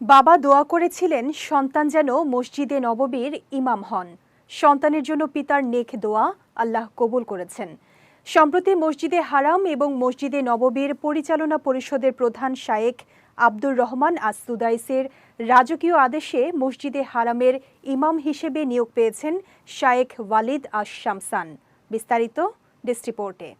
বাবা দোয়া করেছিলেন সন্তান যেন মসজিদে নববীর ইমাম হন। সন্তানের জন্য পিতার নেক দোয়া আল্লাহ কবুল করেছেন। সম্প্রতি মসজিদে হারাম এবং মসজিদে নববীর পরিচালনা পরিষদের প্রধান শায়েখ আব্দুর রহমান আস-সুদাইসের রাজকীয় আদেশে মসজিদে হারামের ইমাম হিসেবে নিয়োগ পেয়েছেন শায়েখ ওয়ালিদ আশ-শামসান। বিস্তারিত ডেস্ক রিপোর্টে।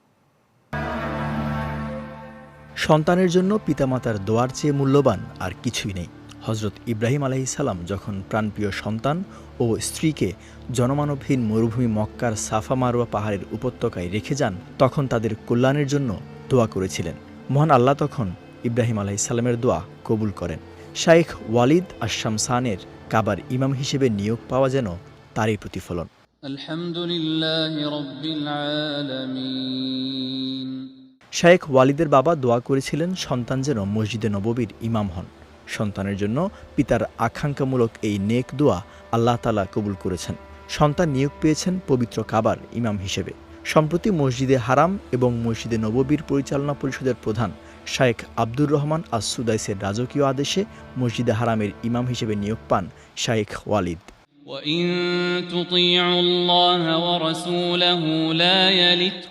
সন্তানের জন্য পিতামাতার দোয়ার চেয়ে মূল্যবান আর কিছুই নেই। হজরত ইব্রাহিম আলাইহিস সালাম যখন প্রাণপ্রিয় সন্তান ও স্ত্রীকে জনমানবহীন মরুভূমি মক্কার সাফা মারওয়া পাহাড়ের উপত্যকায় রেখে যান, তখন তাদের কল্যাণের জন্য দোয়া করেছিলেন। মহান আল্লাহ তখন ইব্রাহিম আলাইহিস সালামের দোয়া কবুল করেন। শাইখ ওয়ালিদ আশ-শামসানের কাবার ইমাম হিসেবে নিয়োগ পাওয়া যেন তারই প্রতিফলন। আলহামদুলিল্লাহি রাব্বিল আলামিন। শাইখ ওয়ালিদের বাবা দোয়া করেছিলেন সন্তান যেন মসজিদে নববীর ইমাম হন। সন্তানের জন্য পিতার আকাঙ্ক্ষামূলক এই নেক দোয়া আল্লাহ তাআলা কবুল করেছেন। সন্তান নিয়োগ পেয়েছেন পবিত্র কাবার ইমাম হিসেবে। সম্প্রতি মসজিদে হারাম এবং মসজিদে নববীর পরিচালনা পরিষদের প্রধান শায়েখ আব্দুর রহমান আস-সুদাইসের রাজকীয় আদেশে মসজিদে হারামের ইমাম হিসেবে নিয়োগ পান শাইখ ওয়ালিদ।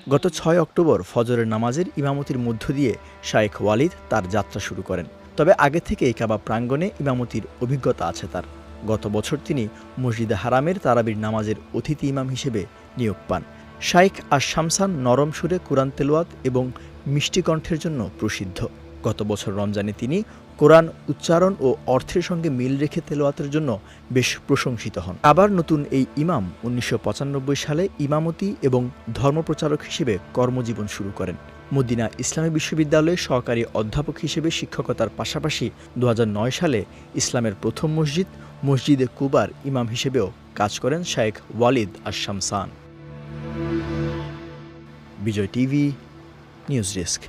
গত ৬ অক্টোবর ফজরের নামাজের ইমামতির মধ্য দিয়ে শাইখ ওয়ালিদ তার যাত্রা শুরু করেন। তবে আগে থেকে এই কাবা প্রাঙ্গণে ইমামতির অভিজ্ঞতা আছে তার। গত বছর তিনি মসজিদে হারামের তারাবির নামাজের অতিথি ইমাম হিসেবে নিয়োগ পান। শাইখ আশ-শামসান নরম সুরে কোরআন তেলাওয়াত এবং মিষ্টি কণ্ঠের জন্য প্রসিদ্ধ। গত বছর রমজানে তিনি কোরআন উচ্চারণ ও অর্থের সঙ্গে মিল রেখে তেলাওয়াতের জন্য বেশ প্রশংসিত হন। আবার নতুন এই ইমাম ১৯৯৫ সালে ইমামতি এবং ধর্মপ্রচারক হিসেবে কর্মজীবন শুরু করেন। মদিনা ইসলামী বিশ্ববিদ্যালয়ে সহকারী অধ্যাপক হিসেবে শিক্ষকতার পাশাপাশি ২০০৯ সালে ইসলামের প্রথম মসজিদে কুবার ইমাম হিসেবেও কাজ করেন শাইখ ওয়ালিদ আশ-শামসান। বিজয় টিভি নিউজ ডেস্ক।